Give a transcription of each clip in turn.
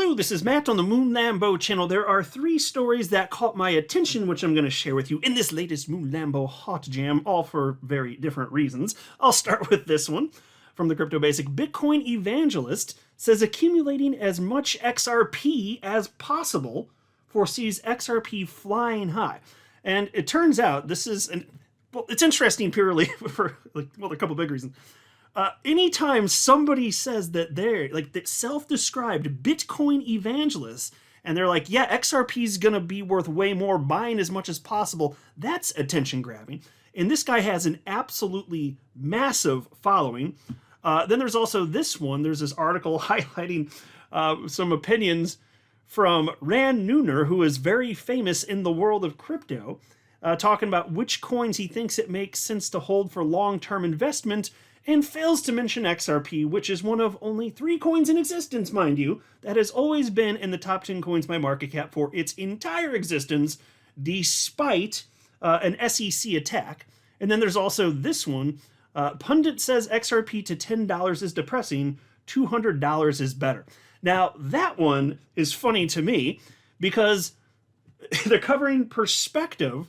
Hello, this is Matt on the Moon Lambo channel. There are 3 stories that caught my attention, which I'm going to share with you in this latest Moon Lambo Hot Jam, all for very different reasons. I'll start with this one from the Crypto Basic. Bitcoin Evangelist says accumulating as much XRP as possible foresees XRP flying high. And it turns out this is, it's interesting purely for, a couple big reasons. Anytime somebody says that they're like the self-described Bitcoin evangelists and they're like, yeah, XRP is going to be worth way more, buying as much as possible, that's attention grabbing. And this guy has an absolutely massive following. Then there's also this one. There's this article highlighting some opinions from Neuner, who is very famous in the world of crypto, talking about which coins he thinks it makes sense to hold for long-term investment, and fails to mention XRP, which is one of only 3 coins in existence, mind you, that has always been in the top 10 coins by market cap for its entire existence, despite an SEC attack. And then there's also this one. Pundit says XRP to $10 is depressing, $200 is better. Now, that one is funny to me because they're covering perspective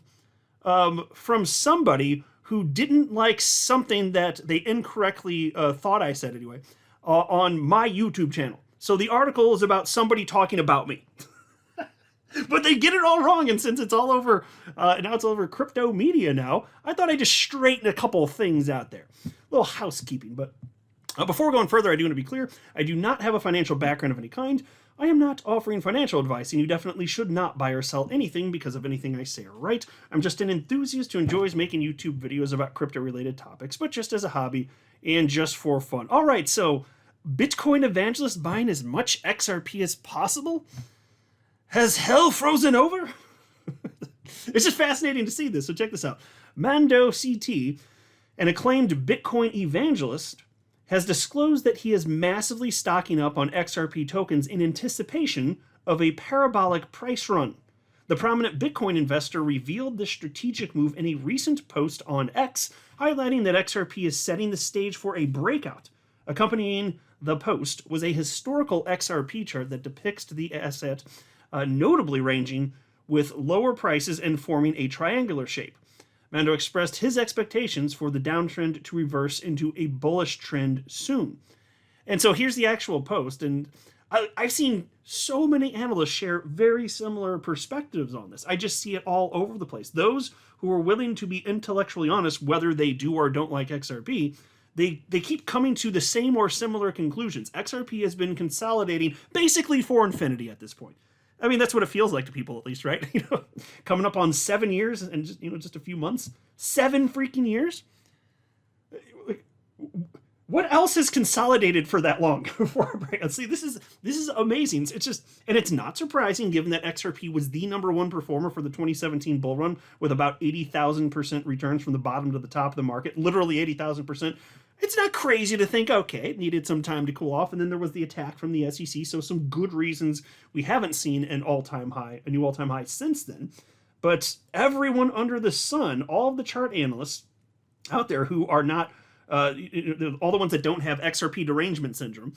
from somebody who didn't like something that they incorrectly thought I said anyway, on my YouTube channel. So the article is about somebody talking about me. But they get it all wrong, and since it's all over, now it's all over crypto media now, I thought I'd just straighten a couple of things out there. A little housekeeping, but before going further, I do want to be clear, I do not have a financial background of any kind. I am not offering financial advice, and you definitely should not buy or sell anything because of anything I say or write. I'm just an enthusiast who enjoys making YouTube videos about crypto-related topics, but just as a hobby and just for fun. All right, so Bitcoin Evangelist buying as much XRP as possible? Has hell frozen over? It's just fascinating to see this, so check this out. Mando CT, an acclaimed Bitcoin evangelist, has disclosed that he is massively stocking up on XRP tokens in anticipation of a parabolic price run. The prominent Bitcoin investor revealed this strategic move in a recent post on X, highlighting that XRP is setting the stage for a breakout. Accompanying the post was a historical XRP chart that depicts the asset notably ranging with lower prices and forming a triangular shape. Mando expressed his expectations for the downtrend to reverse into a bullish trend soon. And so here's the actual post, and I've seen so many analysts share very similar perspectives on this. I just see it all over the place. Those who are willing to be intellectually honest, whether they do or don't like XRP, they keep coming to the same or similar conclusions. XRP has been consolidating basically for infinity at this point. I mean, that's what it feels like to people, at least, right? Coming up on 7 years and just a few months. 7 freaking years? What else has consolidated for that long before a breakout? See, this is amazing. It's just, and it's not surprising given that XRP was the #1 performer for the 2017 bull run with about 80,000% returns from the bottom to the top of the market, literally 80,000%. It's not crazy to think, okay, it needed some time to cool off, and then there was the attack from the SEC, so some good reasons we haven't seen a new all-time high since then. But everyone under the sun, all of the chart analysts out there who are not, all the ones that don't have XRP derangement syndrome,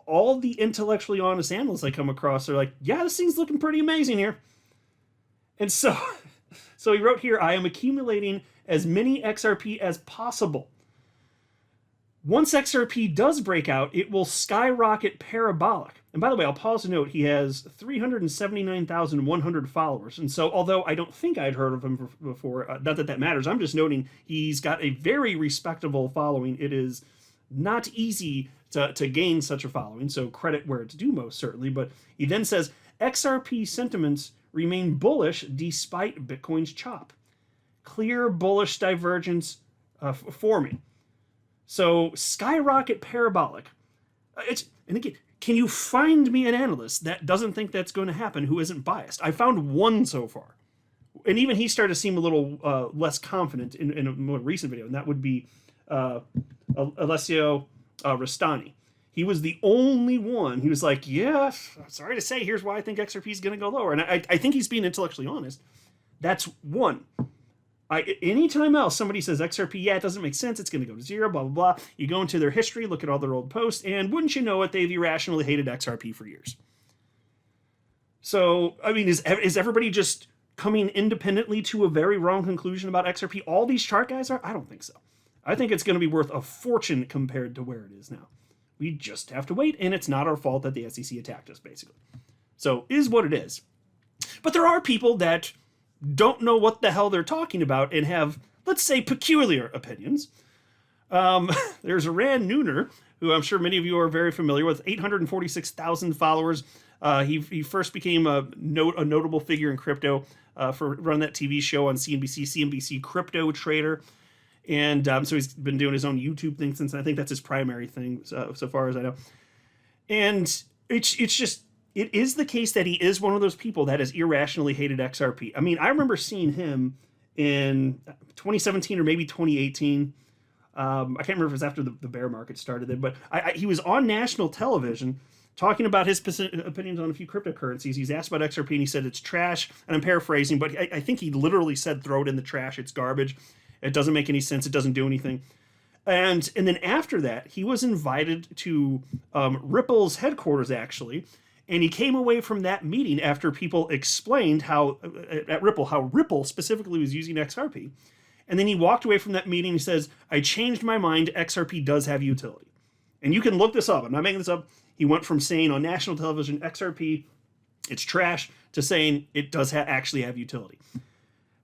all the intellectually honest analysts I come across are like, yeah, this thing's looking pretty amazing here. And so he wrote here, I am accumulating as many XRP as possible. Once XRP does break out, it will skyrocket parabolic. And by the way, I'll pause to note he has 379,100 followers. And so, although I don't think I'd heard of him before, not that that matters, I'm just noting he's got a very respectable following. It is not easy to gain such a following, so credit where it's due most certainly. But he then says, XRP sentiments remain bullish despite Bitcoin's chop. Clear bullish divergence forming. So, skyrocket parabolic. And again, can you find me an analyst that doesn't think that's going to happen who isn't biased? I found one so far. And even he started to seem a little less confident in a more recent video, and that would be Alessio Rastani. He was the only one. He was like, yeah, sorry to say, here's why I think XRP is going to go lower. And I think he's being intellectually honest. That's one. Anytime else somebody says XRP, yeah, it doesn't make sense, it's going to go to zero, blah, blah, blah. You go into their history, look at all their old posts, and wouldn't you know it, they've irrationally hated XRP for years. So, I mean, is everybody just coming independently to a very wrong conclusion about XRP? All these chart guys are? I don't think so. I think it's going to be worth a fortune compared to where it is now. We just have to wait, and it's not our fault that the SEC attacked us, basically. So, is what it is. But there are people that don't know what the hell they're talking about and have, let's say, peculiar opinions. There's a Neuner, who I'm sure many of you are very familiar with, 846,000 followers. He first became a notable figure in crypto for running that TV show on CNBC Crypto Trader. And so he's been doing his own YouTube thing since, I think that's his primary thing, so far as I know. And it is the case that he is one of those people that has irrationally hated XRP. I mean, I remember seeing him in 2017 or maybe 2018. I can't remember if it was after the bear market started then, but he was on national television talking about his opinions on a few cryptocurrencies. He's asked about XRP and he said it's trash, and I'm paraphrasing, but I think he literally said throw it in the trash, it's garbage, it doesn't make any sense, it doesn't do anything. And then after that, he was invited to Ripple's headquarters, actually, and he came away from that meeting after people explained how Ripple specifically was using XRP. And then he walked away from that meeting and he says, I changed my mind, XRP does have utility. And you can look this up, I'm not making this up. He went from saying on national television, XRP, it's trash, to saying it does actually have utility.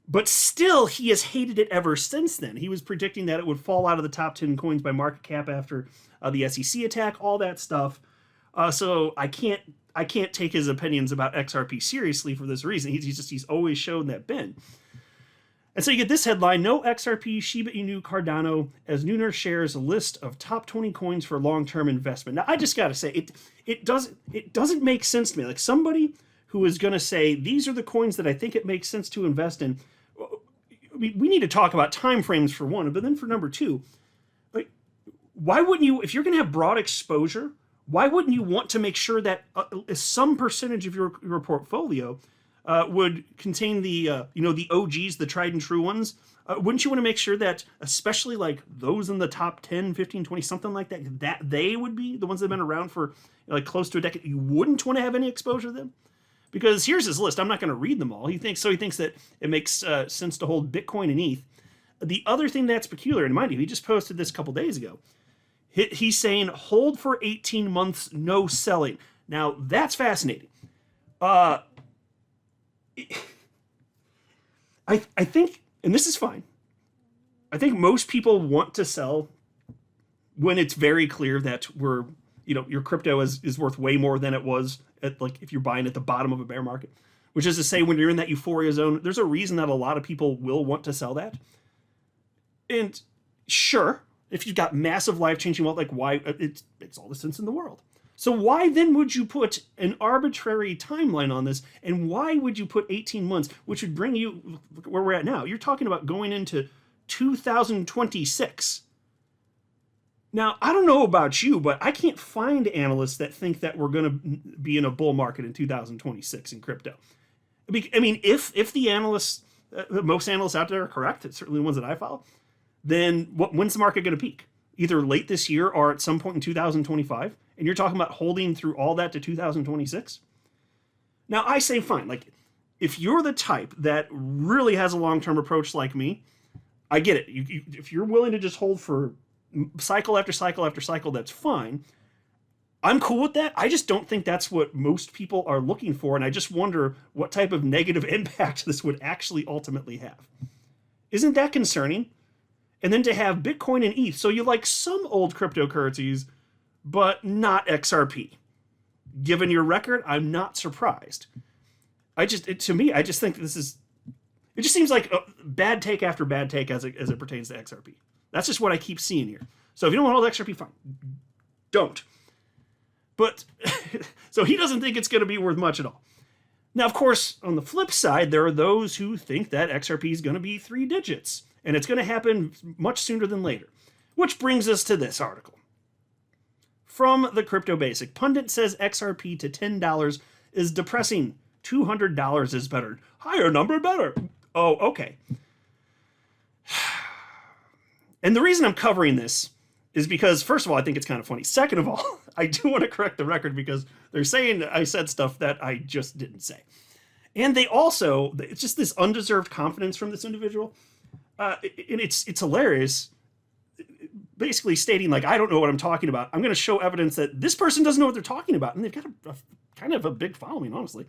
But still, he has hated it ever since then. He was predicting that it would fall out of the top 10 coins by market cap after the SEC attack, all that stuff. So I can't take his opinions about XRP seriously for this reason. He's always shown that bend. And so you get this headline: no XRP, Shiba Inu, Cardano, as Neuner shares a list of top 20 coins for long-term investment. Now, I just got to say, it doesn't make sense to me. Like, somebody who is going to say, these are the coins that I think it makes sense to invest in. We need to talk about time frames for one, but then for number two, like, why wouldn't you, if you're going to have broad exposure, why wouldn't you want to make sure that some percentage of your portfolio would contain the the OGs, the tried and true ones? Wouldn't you want to make sure that, especially like those in the top 10, 15, 20, something like that, that they would be the ones that have been around for like close to a decade? You wouldn't want to have any exposure to them? Because here's his list. I'm not going to read them all. He thinks that it makes sense to hold Bitcoin and ETH. The other thing that's peculiar, and mind you, he just posted this a couple days ago. He's saying hold for 18 months, no selling. Now, that's fascinating. I think, and this is fine, I think most people want to sell when it's very clear that your crypto is worth way more than it was at, like, if you're buying at the bottom of a bear market, which is to say, when you're in that euphoria zone, there's a reason that a lot of people will want to sell that. And sure, if you've got massive life-changing wealth, like, why, it makes all the sense in the world. So why then would you put an arbitrary timeline on this? And why would you put 18 months, which would bring you where we're at now? You're talking about going into 2026. Now, I don't know about you, but I can't find analysts that think that we're going to be in a bull market in 2026 in crypto. I mean, if the analysts, most analysts out there are correct, it's certainly the ones that I follow, then when's the market going to peak? Either late this year or at some point in 2025. And you're talking about holding through all that to 2026? Now, I say fine. Like, if you're the type that really has a long-term approach like me, I get it. If you're willing to just hold for cycle after cycle after cycle, that's fine. I'm cool with that. I just don't think that's what most people are looking for, and I just wonder what type of negative impact this would actually ultimately have. Isn't that concerning? And then to have Bitcoin and ETH, so you like some old cryptocurrencies, but not XRP. Given your record, I'm not surprised. I just think this is, it just seems like a bad take after bad take as it pertains to XRP. That's just what I keep seeing here. So if you don't want to hold XRP, fine. Don't. But, so he doesn't think it's going to be worth much at all. Now, of course, on the flip side, there are those who think that XRP is going to be 3 digits. And it's going to happen much sooner than later. Which brings us to this article. From the Crypto Basic, pundit says XRP to $10 is depressing. $200 is better. Higher number, better. Oh, okay. And the reason I'm covering this is because, first of all, I think it's kind of funny. Second of all, I do want to correct the record because they're saying I said stuff that I just didn't say. And they also, it's just this undeserved confidence from this individual. And it's hilarious, basically stating, like, I don't know what I'm talking about. I'm going to show evidence that this person doesn't know what they're talking about. And they've got a kind of a big following, honestly.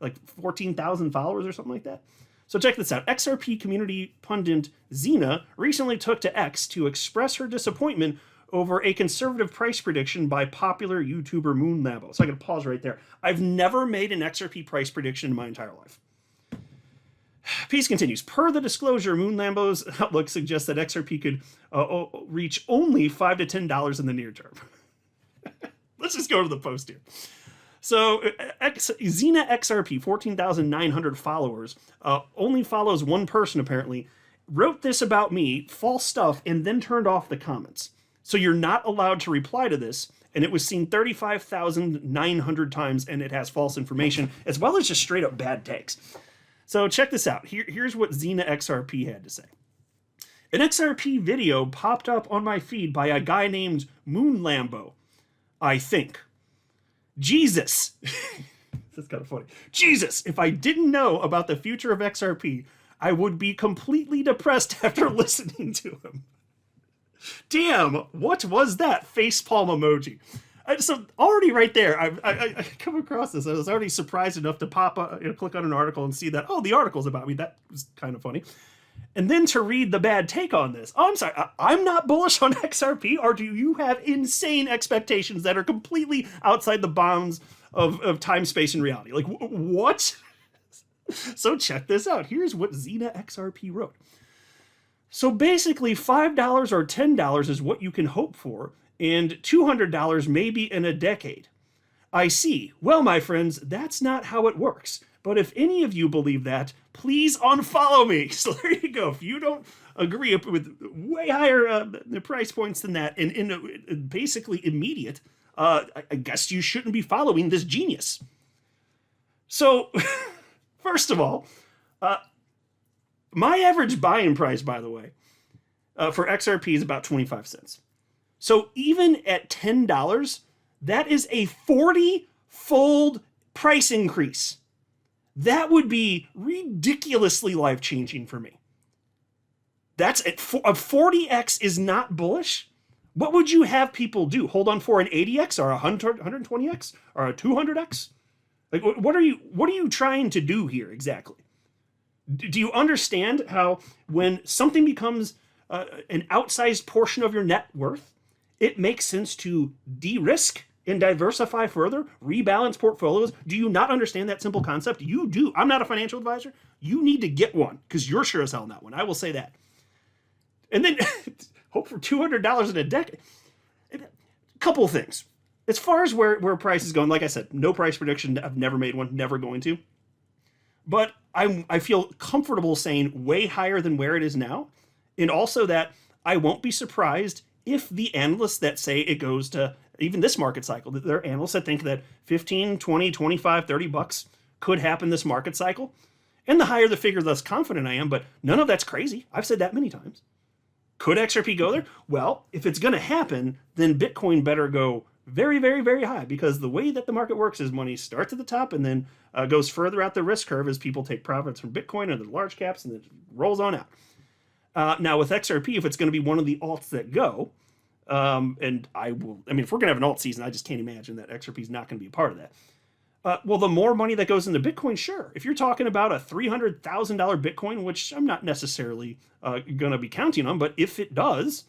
Like 14,000 followers or something like that. So check this out. XRP community pundit Xena recently took to X to express her disappointment over a conservative price prediction by popular YouTuber Moon Lambo. So I'm going to pause right there. I've never made an XRP price prediction in my entire life. Piece continues. Per the disclosure, Moon Lambo's outlook suggests that XRP could reach only $5 to $10 in the near term. Let's just go to the post here. So Xena XRP, 14,900 followers, only follows one person apparently, wrote this about me, false stuff, and then turned off the comments. So you're not allowed to reply to this, and it was seen 35,900 times, and it has false information, as well as just straight up bad takes. So check this out. Here's what Xena XRP had to say. An XRP video popped up on my feed by a guy named Moon Lambo, I think. Jesus. That's kind of funny. Jesus, if I didn't know about the future of XRP, I would be completely depressed after listening to him. Damn, what was that facepalm emoji? So already right there, I come across this. I was already surprised enough to click on an article and see that, oh, the article's about me. That was kind of funny. And then to read the bad take on this. Oh, I'm sorry, I'm not bullish on XRP, or do you have insane expectations that are completely outside the bounds of time, space, and reality? Like, what? So check this out. Here's what Xena XRP wrote. So basically, $5 or $10 is what you can hope for, and $200 maybe in a decade. I see. Well, my friends, that's not how it works. But if any of you believe that, please unfollow me. So there you go. If you don't agree with way higher price points than that, and in basically immediate, I guess you shouldn't be following this genius. So, first of all, my average buying price, by the way, for XRP is about 25 cents. So even at $10, that is a 40-fold price increase. That would be ridiculously life-changing for me. That's a 40x is not bullish. What would you have people do? Hold on for an 80x or a 120x or a 200x? Like, what are you trying to do here exactly? Do you understand how when something becomes an outsized portion of your net worth, it makes sense to de-risk and diversify further, rebalance portfolios? Do you not understand that simple concept? You do. I'm not a financial advisor. You need to get one because you're sure as hell not one. I will say that. And then hope for $200 in a decade. A couple of things. As far as where price is going, like I said, no price prediction. I've never made one, never going to. But I feel comfortable saying way higher than where it is now. And also that I won't be surprised if the analysts that say it goes to even this market cycle, there are analysts that think that 15, 20, 25, 30 bucks could happen this market cycle. And the higher the figure, the less confident I am, but none of that's crazy. I've said that many times. Could XRP go there? Well, if it's going to happen, then Bitcoin better go very, very, very high, because the way that the market works is money starts at the top and then goes further out the risk curve as people take profits from Bitcoin and the large caps and then it rolls on out. Now with XRP, if it's going to be one of the alts that go, and if we're going to have an alt season, I just can't imagine that XRP is not going to be a part of that. Well, the more money that goes into Bitcoin, sure. If you're talking about a $300,000 Bitcoin, which I'm not necessarily going to be counting on, but if it does,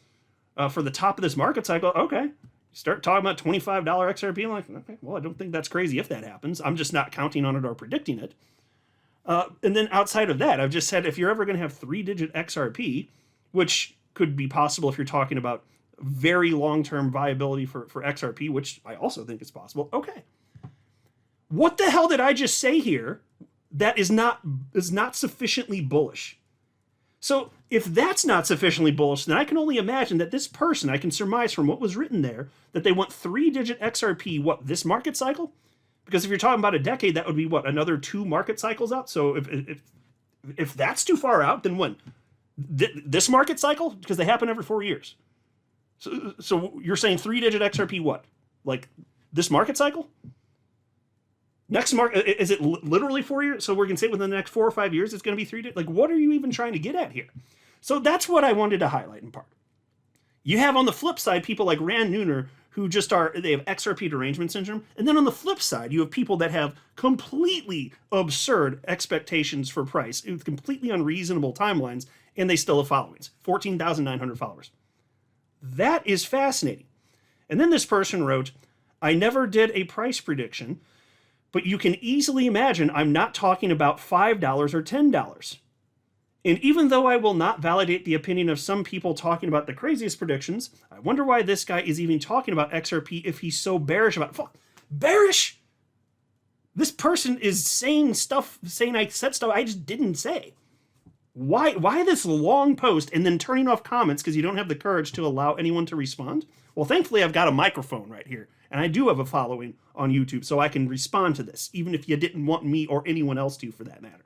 for the top of this market cycle, okay. Start talking about $25 XRP, I'm like, okay, well, I don't think that's crazy if that happens. I'm just not counting on it or predicting it. And then outside of that, I've just said if you're ever going to have 3-digit XRP, which could be possible if you're talking about very long-term viability for XRP, which I also think is possible. Okay. What the hell did I just say here that is not sufficiently bullish? So if that's not sufficiently bullish, then I can only imagine that this person, I can surmise from what was written there, that they want 3-digit XRP, this market cycle? Because if you're talking about a decade, that would be another 2 market cycles out? So if that's too far out, then when? This market cycle? Because they happen every 4 years. So you're saying 3-digit XRP what? Like this market cycle? Next market, is it literally 4 years? So we're going to say within the next 4 or 5 years, it's going to be 3 digit. Like, what are you even trying to get at here? So that's what I wanted to highlight in part. You have on the flip side people like Neuner who just they have XRP derangement syndrome. And then on the flip side, you have people that have completely absurd expectations for price with completely unreasonable timelines, and they still have followings. 14,900 followers. That is fascinating. And then this person wrote, I never did a price prediction, but you can easily imagine I'm not talking about $5 or $10. And even though I will not validate the opinion of some people talking about the craziest predictions, I wonder why this guy is even talking about XRP if he's so bearish about it. Fuck, bearish? This person is saying I said stuff I just didn't say. Why this long post and then turning off comments because you don't have the courage to allow anyone to respond? Well, thankfully, I've got a microphone right here, and I do have a following on YouTube, so I can respond to this, even if you didn't want me or anyone else to, for that matter.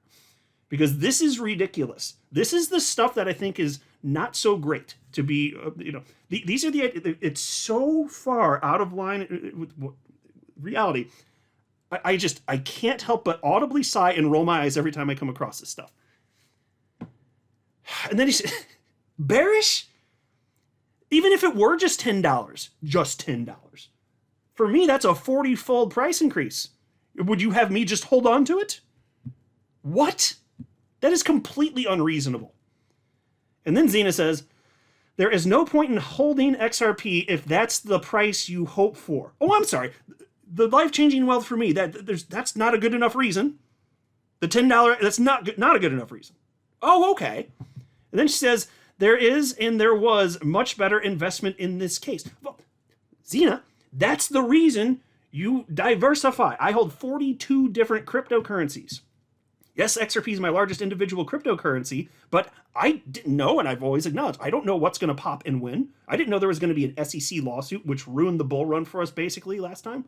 Because this is ridiculous. This is the stuff that I think is not so great to be, these are it's so far out of line with reality. I can't help but audibly sigh and roll my eyes every time I come across this stuff. And then he said, bearish? Even if it were just $10, just $10. For me, that's a 40-fold price increase. Would you have me just hold on to it? What? That is completely unreasonable. And then Xena says, there is no point in holding XRP if that's the price you hope for. Oh, I'm sorry. The life-changing wealth for me, that's not a good enough reason. The $10, that's not a good enough reason. Oh, okay. And then she says, there is and there was much better investment in this case. Well, Xena, that's the reason you diversify. I hold 42 different cryptocurrencies. Yes, XRP is my largest individual cryptocurrency, but I didn't know, and I've always acknowledged, I don't know what's going to pop and when. I didn't know there was going to be an SEC lawsuit, which ruined the bull run for us basically last time.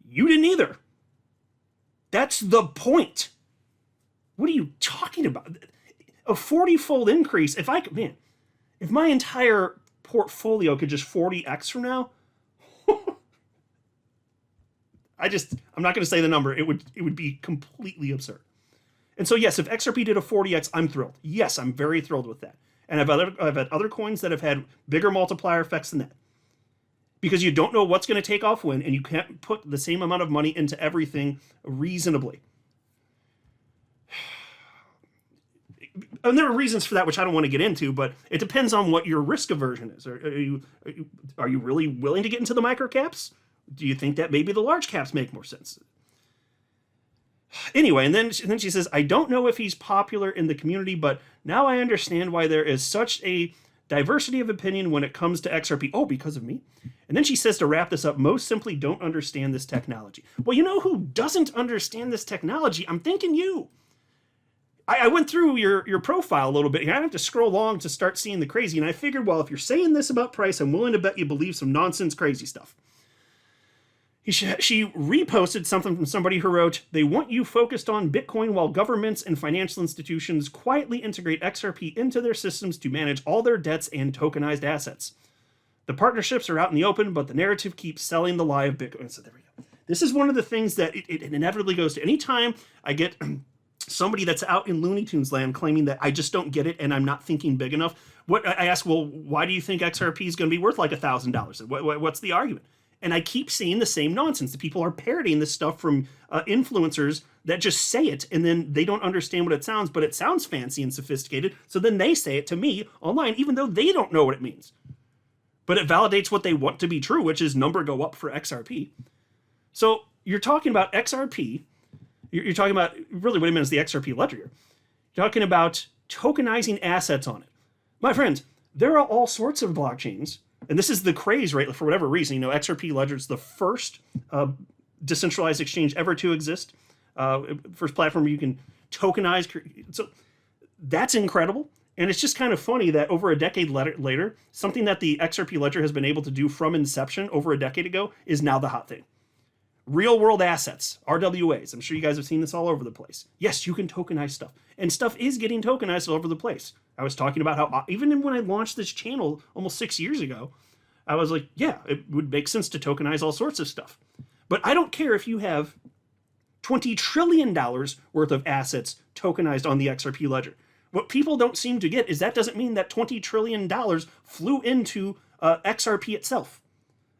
You didn't either. That's the point. What are you talking about? A 40-fold increase. If my entire portfolio could just 40x from now, I'm not going to say the number. It would be completely absurd. And so yes, if XRP did a 40x, I'm thrilled. Yes, I'm very thrilled with that. And I've had other coins that have had bigger multiplier effects than that. Because you don't know what's going to take off when, and you can't put the same amount of money into everything reasonably. And there are reasons for that, which I don't want to get into, but it depends on what your risk aversion is. Are you really willing to get into the micro caps? Do you think that maybe the large caps make more sense? Anyway, and then she says, I don't know if he's popular in the community, but now I understand why there is such a diversity of opinion when it comes to XRP. Oh, because of me? And then she says, to wrap this up, most simply don't understand this technology. Well, you know who doesn't understand this technology? I'm thinking you. I went through your profile a little bit here. I have to scroll along to start seeing the crazy, and I figured, well, if you're saying this about price, I'm willing to bet you believe some nonsense crazy stuff. She reposted something from somebody who wrote, they want you focused on Bitcoin while governments and financial institutions quietly integrate XRP into their systems to manage all their debts and tokenized assets. The partnerships are out in the open, but the narrative keeps selling the lie of Bitcoin. So there we go. This is one of the things that it inevitably goes to. Anytime I get somebody that's out in Looney Tunes land claiming that I just don't get it and I'm not thinking big enough, I ask, well, why do you think XRP is going to be worth like $1,000? What's the argument? And I keep seeing the same nonsense. The people are parodying this stuff from influencers that just say it, and then they don't understand what it sounds, but it sounds fancy and sophisticated, so then they say it to me online, even though they don't know what it means. But it validates what they want to be true, which is number go up for XRP. So you're talking about XRP. You're talking about, really what it means is the XRP ledger. You're talking about tokenizing assets on it. My friends, there are all sorts of blockchains. And this is the craze, right? For whatever reason, XRP Ledger is the first decentralized exchange ever to exist. First platform where you can tokenize. So that's incredible. And it's just kind of funny that over a decade later, something that the XRP Ledger has been able to do from inception over a decade ago is now the hot thing. Real world assets, RWAs. I'm sure you guys have seen this all over the place. Yes, you can tokenize stuff. And stuff is getting tokenized all over the place. I was talking about how, even when I launched this channel almost 6 years ago, I was like, yeah, it would make sense to tokenize all sorts of stuff. But I don't care if you have $20 trillion worth of assets tokenized on the XRP ledger. What people don't seem to get is that doesn't mean that $20 trillion flew into XRP itself.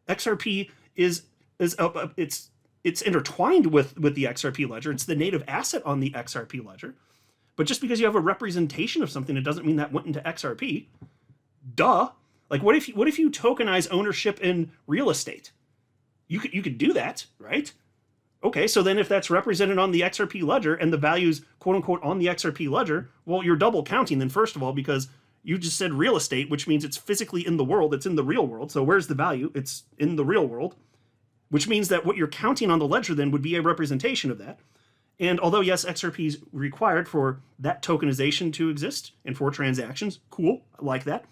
XRP is it's intertwined with the XRP ledger. It's the native asset on the XRP ledger. But just because you have a representation of something, it doesn't mean that went into XRP. Duh. Like, what if you tokenize ownership in real estate? You could do that, right? Okay, so then if that's represented on the XRP ledger and the value's quote unquote on the XRP ledger, well, you're double counting then, first of all, because you just said real estate, which means it's physically in the world, it's in the real world. So where's the value? It's in the real world, which means that what you're counting on the ledger then would be a representation of that. And although, yes, XRP is required for that tokenization to exist and for transactions, cool, I like that.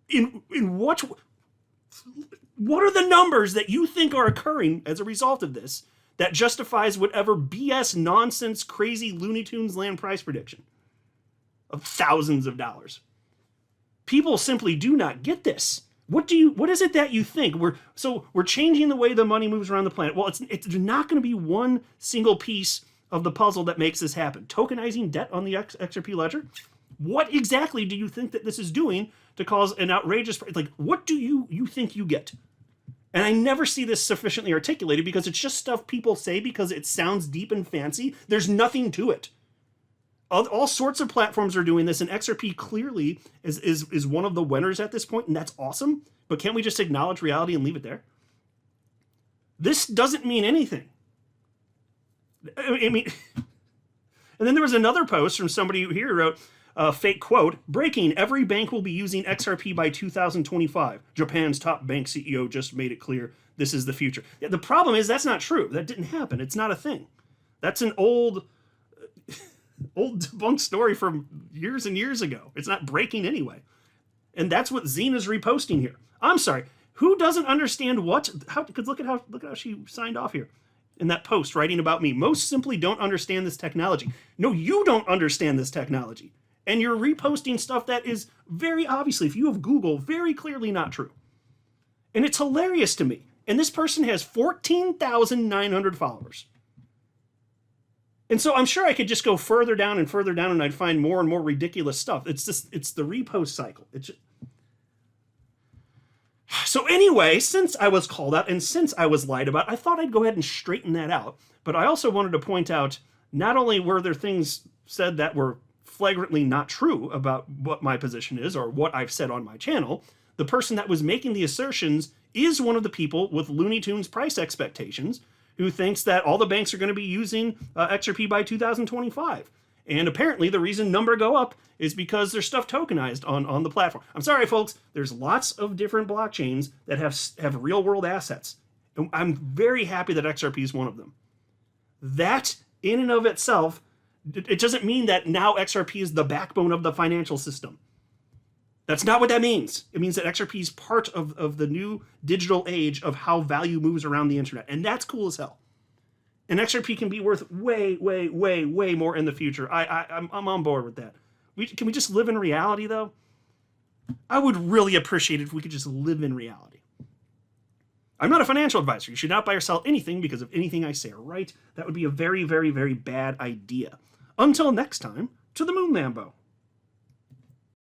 In what are the numbers that you think are occurring as a result of this that justifies whatever BS nonsense, crazy Looney Tunes land price prediction of thousands of dollars? People simply do not get this. What is it that you think? We're changing the way the money moves around the planet. Well, it's not going to be one single piece of the puzzle that makes this happen. Tokenizing debt on the XRP ledger? What exactly do you think that this is doing to cause an outrageous, like, what do you think you get? And I never see this sufficiently articulated because it's just stuff people say because it sounds deep and fancy. There's nothing to it. All sorts of platforms are doing this, and XRP clearly is one of the winners at this point, and that's awesome. But can't we just acknowledge reality and leave it there? This doesn't mean anything. I mean, and then there was another post from somebody here who wrote, fake quote, breaking, every bank will be using XRP by 2025. Japan's top bank CEO just made it clear this is the future. Yeah, the problem is that's not true. That didn't happen. It's not a thing. That's an old debunked story from years and years ago. It's not breaking anyway. And that's what Zena's reposting here. I'm sorry. Who doesn't understand what? Because look at how she signed off here in that post writing about me. Most simply don't understand this technology. No, you don't understand this technology. And you're reposting stuff that is very obviously, if you have Google, very clearly not true. And it's hilarious to me. And this person has 14,900 followers. And so I'm sure I could just go further down and I'd find more and more ridiculous stuff. It's the repost cycle. So anyway, since I was called out and since I was lied about, I thought I'd go ahead and straighten that out. But I also wanted to point out, not only were there things said that were flagrantly not true about what my position is or what I've said on my channel, the person that was making the assertions is one of the people with Looney Tunes price expectations who thinks that all the banks are going to be using XRP by 2025. And apparently the reason number go up is because there's stuff tokenized on the platform. I'm sorry, folks. There's lots of different blockchains that have real world assets. And I'm very happy that XRP is one of them. That in and of itself, it doesn't mean that now XRP is the backbone of the financial system. That's not what that means. It means that XRP is part of the new digital age of how value moves around the internet. And that's cool as hell. And XRP can be worth way, way, way, way more in the future. I'm on board with that. Can we just live in reality, though? I would really appreciate it if we could just live in reality. I'm not a financial advisor. You should not buy or sell anything because of anything I say or write. That would be a very, very, very bad idea. Until next time, to the Moon Lambo.